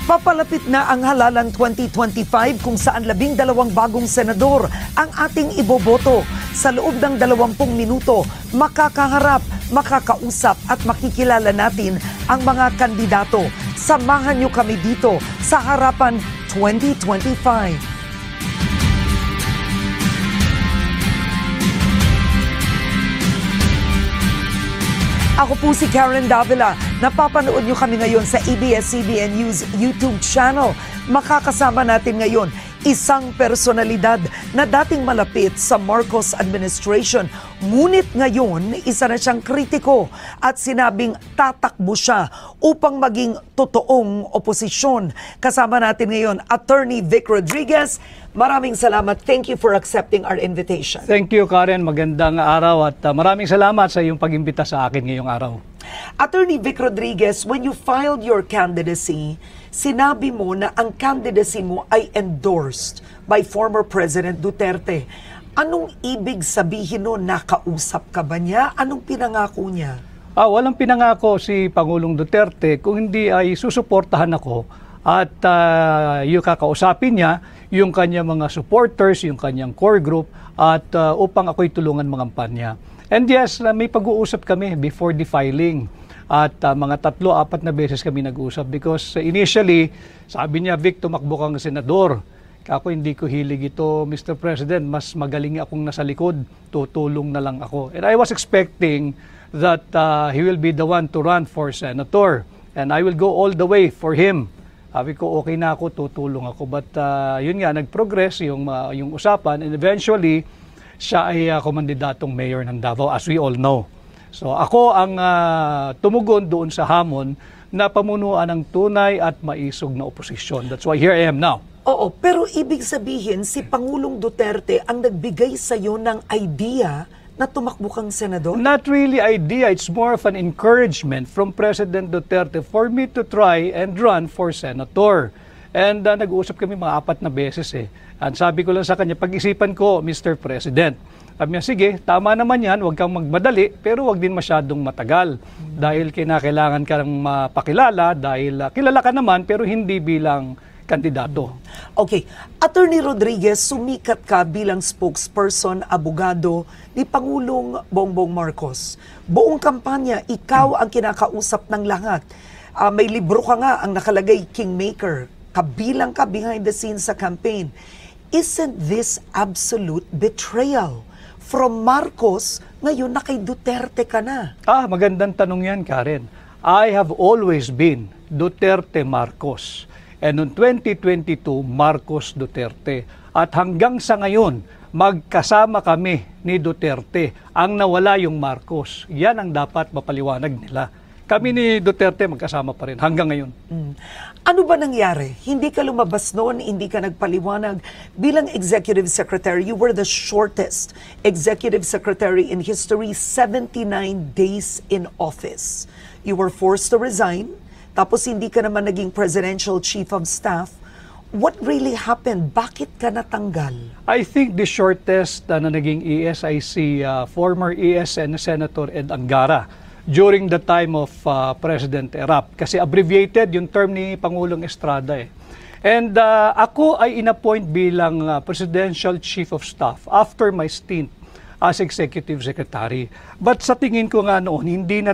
Papalapit na ang halalan 2025 kung saan 12 bagong senador ang ating iboboto. Sa loob ng 20 minuto, makakaharap, makakausap at makikilala natin ang mga kandidato. Samahan niyo kami dito sa Harapan 2025. Ako po si Karen Davila. Napapanood niyo kami ngayon sa ABS-CBN News YouTube channel. Makakasama natin ngayon isang personalidad na dating malapit sa Marcos administration. Ngunit ngayon, isa na siyang kritiko at sinabing tatakbo siya upang maging totoong oposisyon. Kasama natin ngayon, Attorney Vic Rodriguez. Maraming salamat. Thank you for accepting our invitation. Thank you, Karen. Magandang araw at maraming salamat sa iyong pag-imbita sa akin ngayong araw. Attorney Vic Rodriguez, when you filed your candidacy, sinabi mo na ang candidacy mo ay endorsed by former President Duterte. Anong ibig sabihin nun? Nakausap ka ba niya? Anong pinangako niya? Walang pinangako si Pangulong Duterte kung hindi ay susuportahan ako at yung kakausapin niya, yung kanyang mga supporters, yung kanyang core group at upang ako'y tulungan mangampanya. And yes, may pag-uusap kami before the filing. At mga 3-4 na beses kami nag-usap because initially, sabi niya, Vic, tumakbo kang senador. Ako hindi ko hilig ito, Mr. President, mas magaling akong nasa likod, tutulong na lang ako. And I was expecting that he will be the one to run for senator. And I will go all the way for him. Sabi ko, okay na ako, tutulong ako. But yun nga, nag-progress yung usapan and eventually, siya ay komandidatong mayor ng Davao, as we all know. So ako ang tumugon doon sa hamon na pamunuan ng tunay at maisog na oposisyon. That's why here I am now. Oo, pero ibig sabihin si Pangulong Duterte ang nagbigay sa iyo ng idea na tumakbo kang senador? Not really idea. It's more of an encouragement from President Duterte for me to try and run for senator. And nag-uusap kami mga 4 na beses eh. At sabi ko lang sa kanya, pag-isipan ko, Mr. President. Sabi niya, sige, tama naman yan, huwag kang magmadali, pero huwag din masyadong matagal. Dahil kinakailangan ka ng mapakilala, dahil kilala ka naman, pero hindi bilang kandidato. Okay. Attorney Rodriguez, sumikat ka bilang spokesperson, abogado ni Pangulong Bongbong Marcos. Buong kampanya, ikaw ang kinakausap ng lahat. May libro ka nga ang nakalagay, Kingmaker. Kabilang ka behind the scenes sa campaign. Isn't this absolute betrayal? From Marcos, ngayon na kay Duterte ka na. Magandang tanong yan, Karen. I have always been Duterte Marcos. And noong 2022, Marcos Duterte. At hanggang sa ngayon, magkasama kami ni Duterte. Ang nawala yung Marcos. Yan ang dapat mapaliwanag nila. Kami ni Duterte magkasama pa rin hanggang ngayon. Ano ba nangyari? Hindi ka lumabas noon, hindi ka nagpaliwanag. Bilang Executive Secretary, you were the shortest Executive Secretary in history, 79 days in office. You were forced to resign, tapos hindi ka naman naging Presidential Chief of Staff. What really happened? Bakit ka natanggal? I think the shortest na naging ESIC, former ESN Senator Ed Angara, during the time of President Erap. Kasi abbreviated yung term ni Pangulong Estrada eh. And ako ay inappoint bilang Presidential Chief of Staff after my stint as Executive Secretary. But sa tingin ko nga noon, hindi na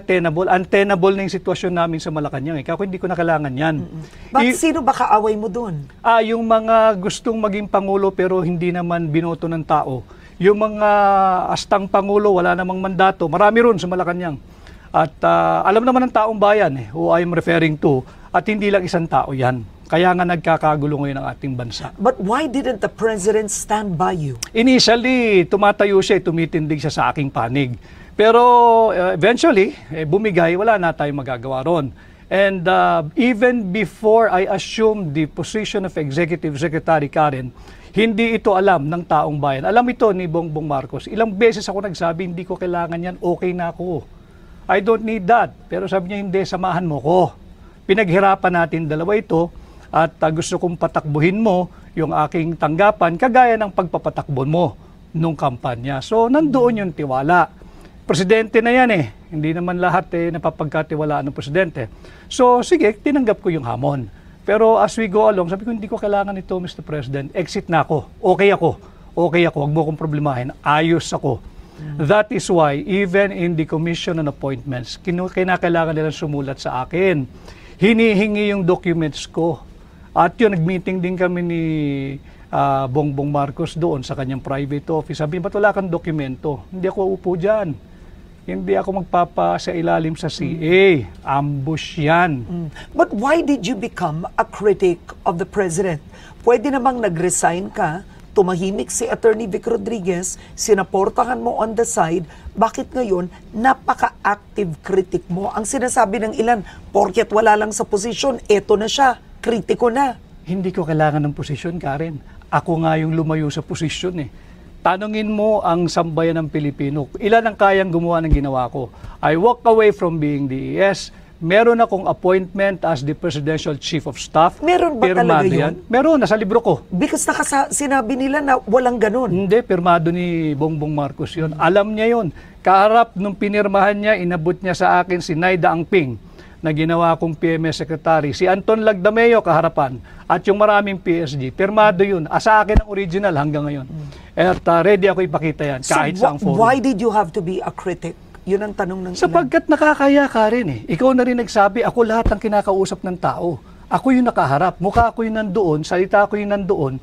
untenable na yung sitwasyon namin sa Malacanang. Ako hindi ko na kailangan yan. But sino ba kaaway mo doon? Yung mga gustong maging Pangulo pero hindi naman binoto ng tao. Yung mga astang Pangulo, wala namang mandato. Marami ron sa Malacanang. At alam naman ng taong bayan who I'm referring to, at hindi lang isang tao yan. Kaya nga nagkakagulo ngayon ang ating bansa. But why didn't the President stand by you? Initially, tumatayo siya, tumitindig siya sa aking panig. Pero eventually, bumigay, wala na tayong magagawa ron. And even before I assumed the position of Executive Secretary, Karen, hindi ito alam ng taong bayan. Alam ito ni Bongbong Marcos. Ilang beses ako nagsabi, hindi ko kailangan yan, okay na ako. I don't need that. Pero sabi niya, hindi, samahan mo ko. Pinaghirapan natin dalawa ito at gusto kong patakbuhin mo yung aking tanggapan kagaya ng pagpapatakbo mo nung kampanya. So, nandoon yung tiwala. Presidente na yan eh. Hindi naman lahat napapagkatiwalaan ng presidente. So, sige, tinanggap ko yung hamon. Pero as we go along, sabi ko, hindi ko kailangan ito, Mr. President. Exit na ako. Okay ako. Okay ako. Huwag mo akong problemahin. Ayos ako. That is why, even in the commission on appointments, kinakailangan nilang sumulat sa akin. Hinihingi yung documents ko. At yun, nag-meeting din kami ni Bongbong Marcos doon sa kanyang private office. Sabi, ba't wala kang dokumento? Hindi ako upo dyan. Hindi ako magpapa sa ilalim sa CA. Ambush yan. But why did you become a critic of the president? Pwede namang nag-resign ka, tumahimik si Attorney Vic Rodriguez, sinaportahan mo on the side, bakit ngayon napaka-active critic mo? Ang sinasabi ng ilan, porket wala lang sa posisyon, eto na siya, kritiko na. Hindi ko kailangan ng posisyon, Karen. Ako nga yung lumayo sa posisyon eh. Tanungin mo ang sambayan ng Pilipino. Ilan ang kayang gumawa ng ginawa ko? I walk away from being DES. Meron akong appointment as the Presidential Chief of Staff. Meron ba talaga yun? Meron, nasa libro ko. Because sinabi nila na walang ganun. Hindi, pirmado ni Bongbong Marcos yun. Alam niya yun. Kaharap nung pinirmahan niya, inabot niya sa akin si Naida Angping na ginawa kong PMS Secretary. Si Anton Lagdameo kaharapan at yung maraming PSG. Pirmado yun. Sa akin ang original hanggang ngayon. At ready ako ipakita yan kahit So, saang forum. why did you have to be a critic? Yun ang tanong ng ilan. Sapagkat nakakaya ka rin eh. Ikaw na rin nagsabi, ako lahat ang kinakausap ng tao. Ako yung nakaharap, mukha ko yung nandoon, salita ko yung nandoon.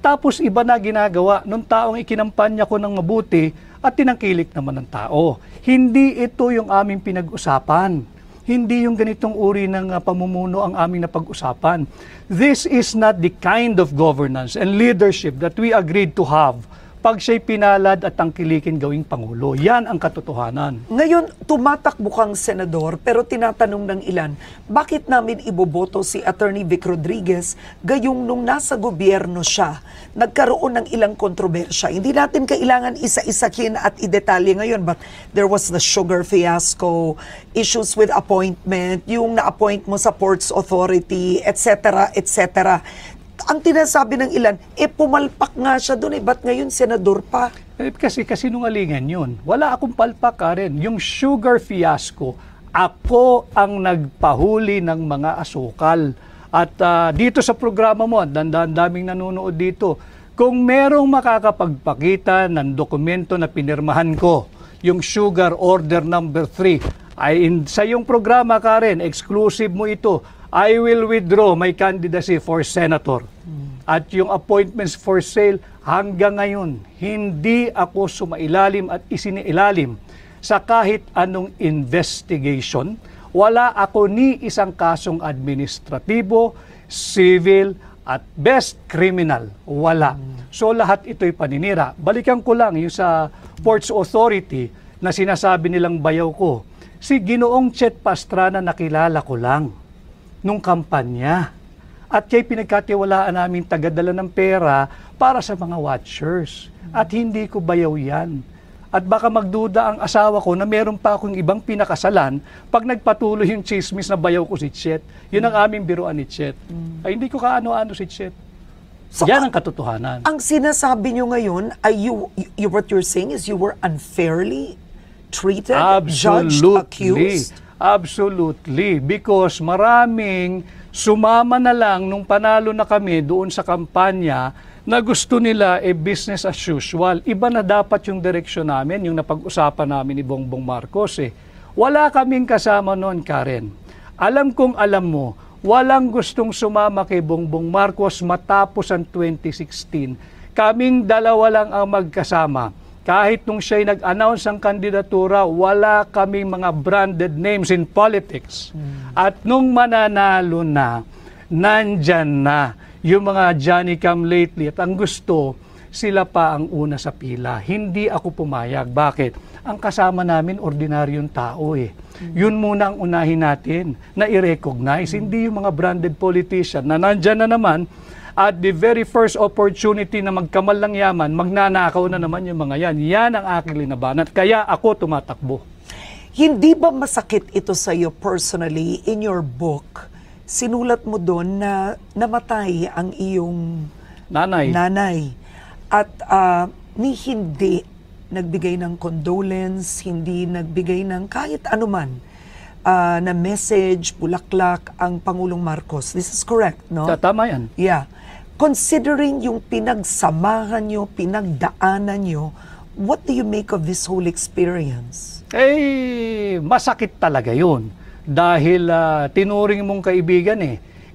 Tapos iba na ginagawa nung taong ikinampanya ko ng mabuti at tinangkilik naman ng tao. Hindi ito yung aming pinag-usapan. Hindi yung ganitong uri ng pamumuno ang aming napag-usapan. This is not the kind of governance and leadership that we agreed to have pag siya'y pinalad at tangkilikin gawing Pangulo. Yan ang katotohanan. Ngayon, tumatakbo kang senador pero tinatanong ng ilan, bakit namin iboboto si Attorney Vic Rodriguez gayong nung nasa gobyerno siya, nagkaroon ng ilang kontrobersya. Hindi natin kailangan isa-isakin at idetalye ngayon, but there was the sugar fiasco, issues with appointment, yung na-appoint mo sa Ports Authority, etc., etc. Ang tinasabi ng ilan, pumalpak nga siya doon, ba't ngayon senador pa? Kasi kasinungalingan yun. Wala akong palpak, Karen. Yung sugar fiasco, ako ang nagpahuli ng mga asukal. At dito sa programa mo, daming nanonood dito, kung merong makakapagpakita ng dokumento na pinirmahan ko, yung sugar order number 3, sa iyong programa, Karen, exclusive mo ito, I will withdraw my candidacy for senator. At yung appointments for sale, hanggang ngayon, hindi ako sumailalim at isiniilalim sa kahit anong investigation. Wala ako ni isang kasong administratibo, civil, at best criminal. Wala. So lahat ito'y paninira. Balikan ko lang yung sa Ports Authority na sinasabi nilang bayaw ko. Si Ginoong Chet Pastrana nakilala ko lang nung kampanya. At kaya pinagkatiwalaan namin tagadala ng pera para sa mga watchers. At hindi ko bayaw yan. At baka magduda ang asawa ko na meron pa akong ibang pinakasalan pag nagpatuloy yung chismis na bayaw ko si Chet. Yun ang aming biruan ni Chet. Ay hindi ko kaano-ano si Chet. So, yan ang katotohanan. Ang sinasabi nyo ngayon ay what you're saying is you were unfairly treated, judged, accused? Absolutely. Because maraming sumama na lang nung panalo na kami doon sa kampanya na gusto nila business as usual. Iba na dapat yung direksyon namin, yung napag-usapan namin ni Bongbong Marcos eh. Wala kaming kasama noon, Karen. Alam kong alam mo, walang gustong sumama kay Bongbong Marcos matapos ang 2016. Kaming dalawa lang ang magkasama. Kahit nung siya'y nag-announce ang kandidatura, wala kaming mga branded names in politics. At nung mananalo na, nandyan na yung mga Johnny come lately. At ang gusto, sila pa ang una sa pila. Hindi ako pumayag. Bakit? Ang kasama namin, ordinaryong tao eh. Yun muna ang unahin natin na i-recognize. Hindi yung mga branded politician na nandyan na naman at the very first opportunity na magkamal ng yaman, magnanakaw na naman yung mga yan. Yan ang aking linaban. At kaya ako tumatakbo. Hindi ba masakit ito sa iyo personally? In your book, sinulat mo doon na namatay ang iyong nanay. At ni hindi nagbigay ng condolence, hindi nagbigay ng kahit anuman. na message, bulaklak ang Pangulong Marcos. This is correct, no? Tama yan. Yeah. Considering yung pinagsamahan nyo, pinagdaanan nyo, what do you make of this whole experience? Masakit talaga yun. Dahil tinuring mong kaibigan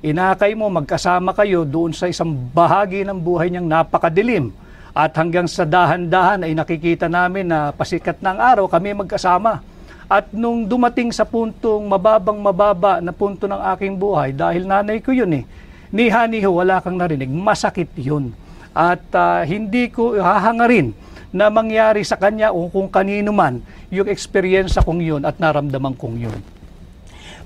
inakay mo, magkasama kayo doon sa isang bahagi ng buhay niyang napakadilim. At hanggang sa dahan-dahan ay nakikita namin na pasikat ng araw, kami magkasama. At nung dumating sa puntong mababang-mababa na punto ng aking buhay, dahil nanay ko yun niha-niho, wala kang narinig, masakit yun. At hindi ko hahangarin na mangyari sa kanya o kung kanino man yung experience kong yun at naramdaman kong yun.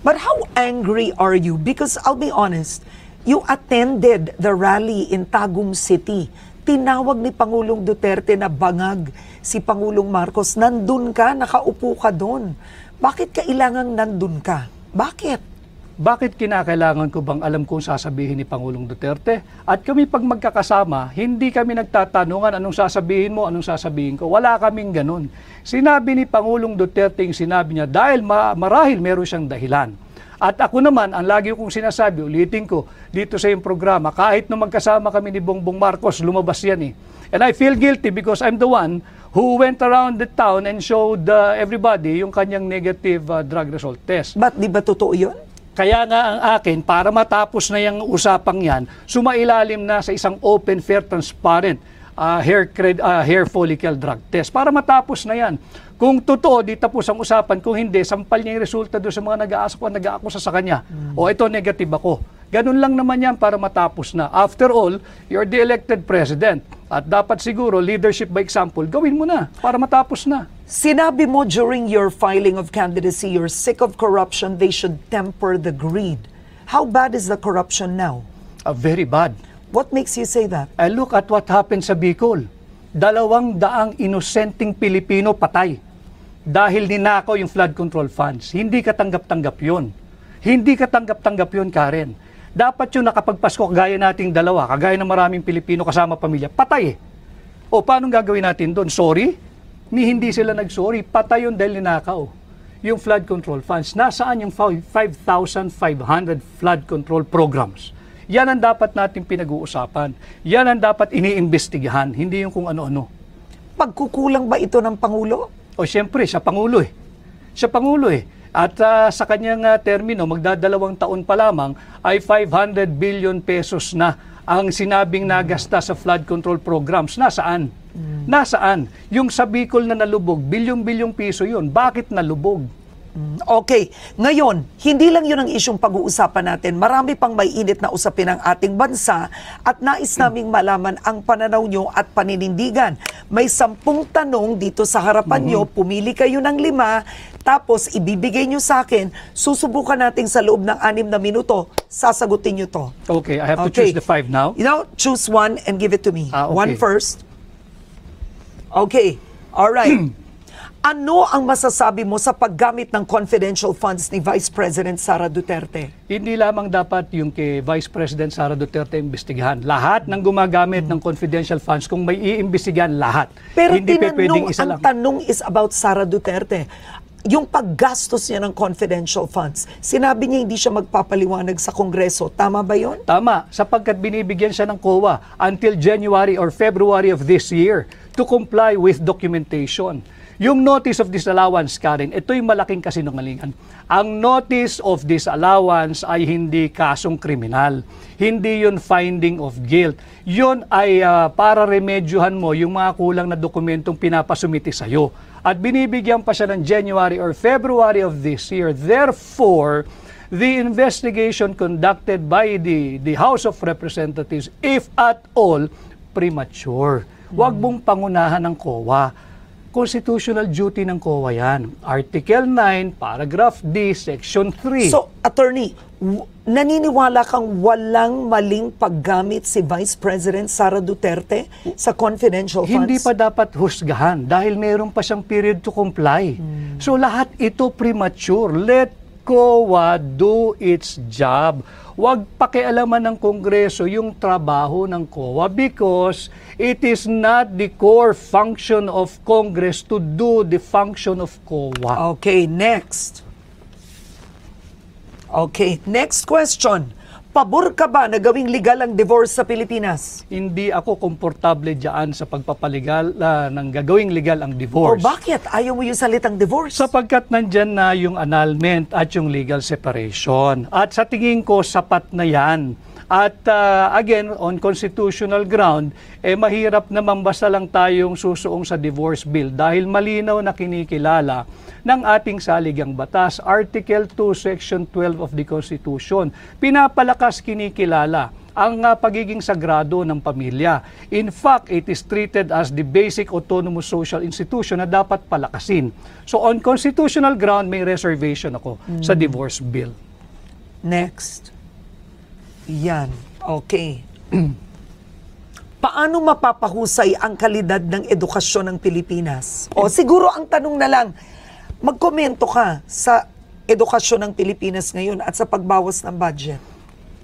But how angry are you? Because I'll be honest, you attended the rally in Tagum City. Tinawag ni Pangulong Duterte na bangag si Pangulong Marcos. Nandun ka, nakaupo ka doon. Bakit kailangang nandun ka? Bakit? Bakit kinakailangan ko bang alam kung sasabihin ni Pangulong Duterte? At kami pag magkakasama, hindi kami nagtatanungan anong sasabihin mo, anong sasabihin ko. Wala kaming ganun. Sinabi ni Pangulong Duterte yung sinabi niya dahil marahil meron siyang dahilan. At ako naman, ang lagi kong sinasabi, ulitin ko, dito sa iyong programa, kahit nung magkasama kami ni Bongbong Marcos, lumabas yan And I feel guilty because I'm the one who went around the town and showed everybody yung kanyang negative drug result test. But di ba totoo yun? Kaya nga ang akin, para matapos na yung usapang yan, sumailalim na sa isang open, fair, transparent hair follicle drug test. Para matapos na yan. Kung totoo, di tapos ang usapan. Kung hindi, sampal niya yung resulta doon sa mga nag-aakusa sa kanya. O ito, negative ako. Ganun lang naman yan para matapos na. After all, you're the elected president. At dapat siguro, leadership by example, gawin mo na para matapos na. Sinabi mo during your filing of candidacy, you're sick of corruption, they should temper the greed. How bad is the corruption now? Very bad. What makes you say that? I look at what happened sa Bicol. 200 inosenteng Pilipino patay dahil ninakaw yung flood control funds. Hindi katanggap-tanggap yun. Hindi katanggap-tanggap yun, Karen. Dapat yun nakapagpasko kagaya nating dalawa, kagaya ng maraming Pilipino kasama pamilya, patay O paano gagawin natin doon? Sorry? Hindi sila nag-sorry. Patay yun dahil ninakaw. Yung flood control funds. Nasaan yung 5,500 flood control programs? Yan ang dapat natin pinag-uusapan. Yan ang dapat iniimbestigahan, hindi yung kung ano-ano. Pagkukulang ba ito ng Pangulo? O siyempre, siya Pangulo eh. Siya Pangulo eh. At sa kanyang termino, magdadalawang taon pa lamang, ay 500 billion pesos na ang sinabing nagasta sa flood control programs. Nasaan? Nasaan? Yung sa Bicol na nalubog, bilyong-bilyong piso yun. Bakit nalubog? Okay. Ngayon, hindi lang yun ang isyong pag-uusapan natin. Marami pang may init na usapin ng ating bansa at nais naming malaman ang pananaw nyo at paninindigan. May 10 tanong dito sa harapan nyo. Pumili kayo ng 5, tapos ibibigay nyo sa akin. Susubukan natin sa loob ng 6 na minuto. Sasagutin nyo to. Okay, I have to choose the 5 now. You know, choose one and give it to me. Okay. One first. Okay. All right. Ano ang masasabi mo sa paggamit ng confidential funds ni Vice President Sara Duterte? Hindi lamang dapat yung kay Vice President Sara Duterte imbestigahan. Lahat ng gumagamit ng confidential funds, kung may iimbestigahan, lahat. Pero hindi pwedeng isa ang lang. tanong is about Sara Duterte. Yung paggastos niya ng confidential funds, sinabi niya hindi siya magpapaliwanag sa Kongreso. Tama ba yon? Tama, sapagkat binibigyan siya ng COA until January or February of this year to comply with documentation. Yung notice of disallowance, Karen, ito yung malaking kasinungalingan. Ang notice of disallowance ay hindi kasong kriminal. Hindi yun finding of guilt. Yun ay para remedyohan mo yung mga kulang na dokumentong pinapasumiti sa'yo. At binibigyan pa siya ng January or February of this year. Therefore, the investigation conducted by the House of Representatives, if at all, premature. Huwag mong pangunahan ng COA. Constitutional duty ng COA yan. Article 9, Paragraph D, Section 3. So, Attorney, naniniwala kang walang maling paggamit si Vice President Sara Duterte sa confidential funds? Hindi pa dapat husgahan dahil meron pa siyang period to comply. So, lahat ito premature. Let COA do its job. Huwag pakialaman ng Kongreso yung trabaho ng COA because it is not the core function of Congress to do the function of COA. Okay, next. Okay, next question. Pabor ka ba na gawing legal ang divorce sa Pilipinas? Hindi ako komportable diyan sa pagpapalegal ng gagawing legal ang O divorce. bakit? Ayaw mo yung salitang divorce? Sapagkat nandyan na yung annulment at yung legal separation. At sa tingin ko, sapat na yan. At again, on constitutional ground, mahirap naman basta lang tayong susuong sa divorce bill dahil malinaw na kinikilala ng ating saligang batas, Article 2, Section 12 of the Constitution. Pinapalakas kinikilala ang pagiging sagrado ng pamilya. In fact, it is treated as the basic autonomous social institution na dapat palakasin. So on constitutional ground, may reservation ako sa divorce bill. Next. Yan. Okay. Paano mapapahusay ang kalidad ng edukasyon ng Pilipinas? O siguro ang tanong na lang, magkomento ka sa edukasyon ng Pilipinas ngayon at sa pagbawas ng budget.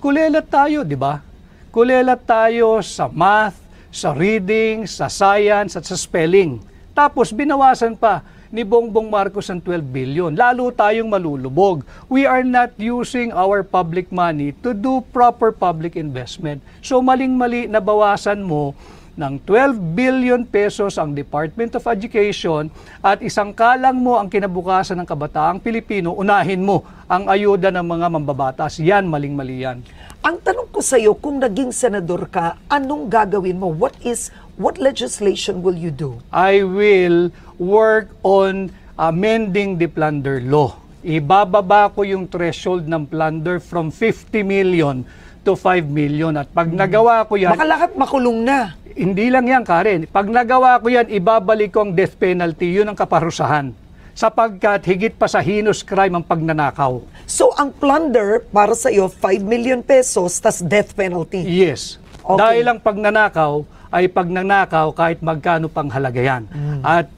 Kulelat tayo, di ba? Kulelat tayo sa math, sa reading, sa science at sa spelling. Tapos binawasan pa ni Bongbong Marcos ang 12 billion. Lalo tayong malulubog. We are not using our public money to do proper public investment. So maling-mali na bawasan mo ng 12 billion pesos ang Department of Education at isang kalang mo ang kinabukasan ng kabataang Pilipino, unahin mo ang ayuda ng mga mambabatas. Yan, maling-mali yan. Ang tanong ko sa iyo, kung naging senador ka, anong gagawin mo? What legislation will you do? I will work on amending the plunder law. Ibababa ko yung threshold ng plunder from 50 million to 5 million. At pag nagawa ko yan... Baka lahat makulong na. Hindi lang yan, Karen. Pag nagawa ko yan, ibabalik ko ang death penalty. Yun ang kaparusahan. Sapagkat higit pa sa heinous crime ang pagnanakaw. So ang plunder para sa iyo 5 million pesos tas death penalty. Yes. Okay. Dahil ang pagnanakaw ay pagnanakaw kahit magkano pang halaga yan. At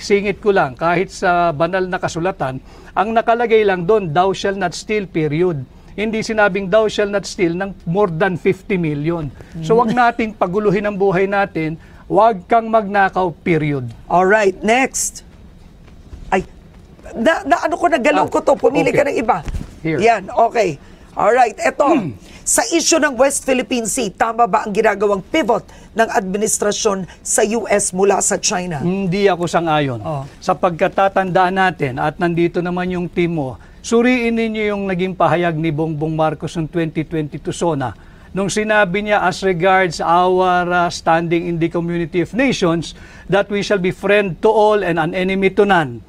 singit ko lang, kahit sa banal na kasulatan, ang nakalagay lang doon, thou shall not steal, period. Hindi sinabing thou shall not steal ng more than 50 million. So wag nating paguluhin ang buhay natin, wag kang magnakaw, period. Alright, next. Ay, ano ko, nagalong ko to, pumili okay. ka ng iba. Here. Yan, okay. Alright, eto. Sa issue ng West Philippine Sea, tama ba ang ginagawang pivot ng administrasyon sa US mula sa China? Hindi ako sang-ayon. Sapagkat tatandaan natin, at nandito naman yung team mo, suriin ninyo yung naging pahayag ni Bongbong Marcos noong 2022 SONA. Nung sinabi niya as regards our standing in the community of nations, that we shall be friend to all and an enemy to none.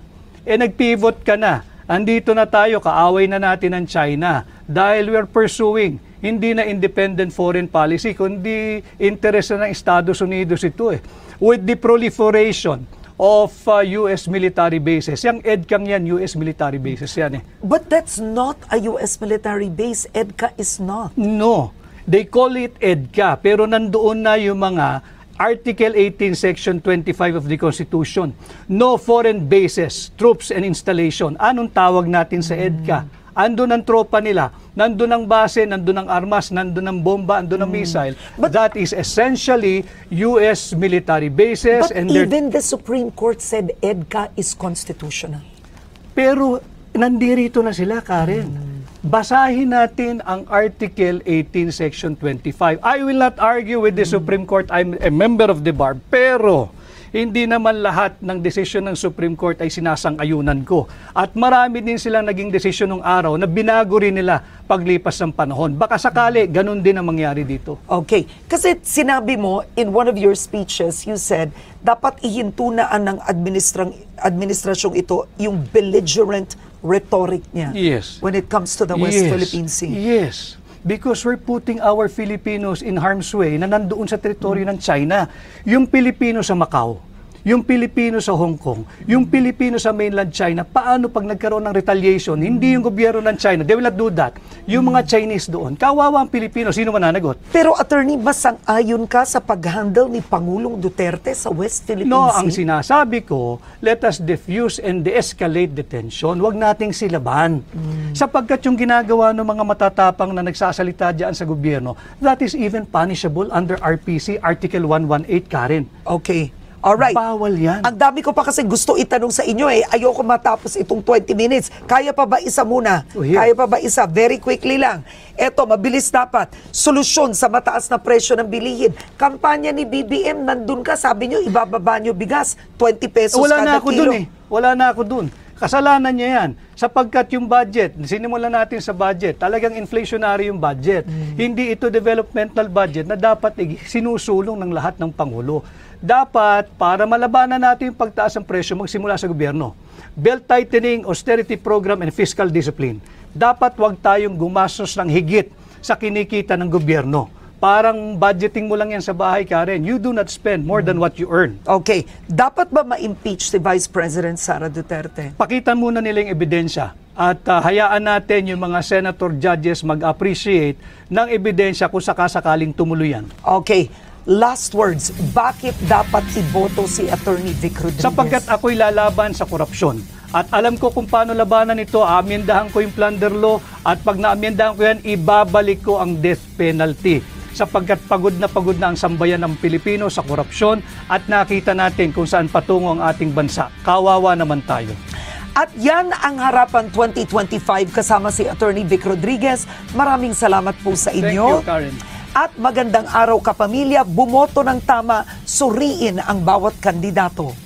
Nag-pivot ka na. Andito na tayo, kaaway na natin ang China dahil we are pursuing hindi na independent foreign policy, kundi interest na ng Estados Unidos ito eh. With the proliferation of US military bases. Yung EDCAM yan, US military bases yan eh. But that's not a US military base. EDCA is not. No, they call it EDCA, pero nandoon na yung mga Article 18, Section 25 of the Constitution. No foreign bases, troops and installation. Anong tawag natin sa EDCA? Andun ang tropa nila, nandun ang base, nandun ang armas, nandun ang bomba, nandun ang missile. But that is essentially US military bases. But even the Supreme Court said EDCA is constitutional. Pero nandirito na sila, Karen. Basahin natin ang Article 18, Section 25. I will not argue with the Supreme Court. I'm a member of the bar. Pero hindi naman lahat ng desisyon ng Supreme Court ay sinasang-ayunan ko. At marami din silang naging desisyon ng araw na binago rin nila paglipas ng panahon. Baka sakali, ganun din ang mangyari dito. Okay. Kasi sinabi mo, in one of your speeches, you said, dapat ihintunaan ng administrasyong ito yung belligerent rhetoric niya. Yes. When it comes to the West Philippine Sea. Yes. Because we're putting our Filipinos in harm's way na nandoon sa teritoryo ng China. Yung Pilipino sa Macau, yung Pilipino sa Hong Kong, yung Pilipino sa mainland China, paano pag nagkaroon ng retaliation? Hindi yung gobyerno ng China, they will not do that. Yung mga Chinese doon, kawawa ang Pilipino, sino mananagot? Pero attorney, masang-ayon ka sa pag-handle ni Pangulong Duterte sa West Philippine No, Sea? ang sinasabi ko, let us diffuse and de-escalate the tension. Huwag nating silaban. Sapagkat yung ginagawa ng mga matatapang na nagsasalita dyan sa gobyerno, that is even punishable under RPC Article 118, Karen. Okay. Alright. Bawal yan. Ang dami ko pa kasi gusto itanong sa inyo eh. Ayoko matapos itong 20 minutes. Kaya pa ba isa muna? Oh, here. Kaya pa ba isa? Very quickly lang. Eto, mabilis dapat. Solusyon sa mataas na presyo ng bilihin. Kampanya ni BBM, nandun ka. Sabi nyo, ibababa nyo bigas. 20 pesos Wala kada na ako kilo. dun eh. Wala na ako dun. Kasalanan niya yan. Sapagkat yung budget, sinimulan natin sa budget, talagang inflationary yung budget. Hindi ito developmental budget na dapat sinusulong ng lahat ng Pangulo. Dapat, para malabanan natin yung pagtaas ng presyo, magsimula sa gobyerno. Belt tightening, austerity program, and fiscal discipline. Dapat wag tayong gumastos ng higit sa kinikita ng gobyerno. Parang budgeting mo lang yan sa bahay, Karen. You do not spend more than what you earn. Okay. Dapat ba ma-impeach si Vice President Sara Duterte? Pakita muna nila yung ebidensya at hayaan natin yung mga senator judges mag-appreciate ng ebidensya kung sakasakaling tumuloy yan. Okay. Last words. Bakit dapat iboto si Attorney Vic Rodriguez? Sapagkat ako'y lalaban sa korupsyon. At alam ko kung paano labanan ito, aamyendahan ko yung plunder law at pag naamyendahan ko yan, ibabalik ko ang death penalty. Sapagkat pagod na ang sambayan ng Pilipino sa korupsyon at nakita natin kung saan patungo ang ating bansa. Kawawa naman tayo. At yan ang Harapan 2025 kasama si Attorney Vic Rodriguez. Maraming salamat po sa inyo. Thank you, Karen. At magandang araw kapamilya, bumoto ng tama, suriin ang bawat kandidato.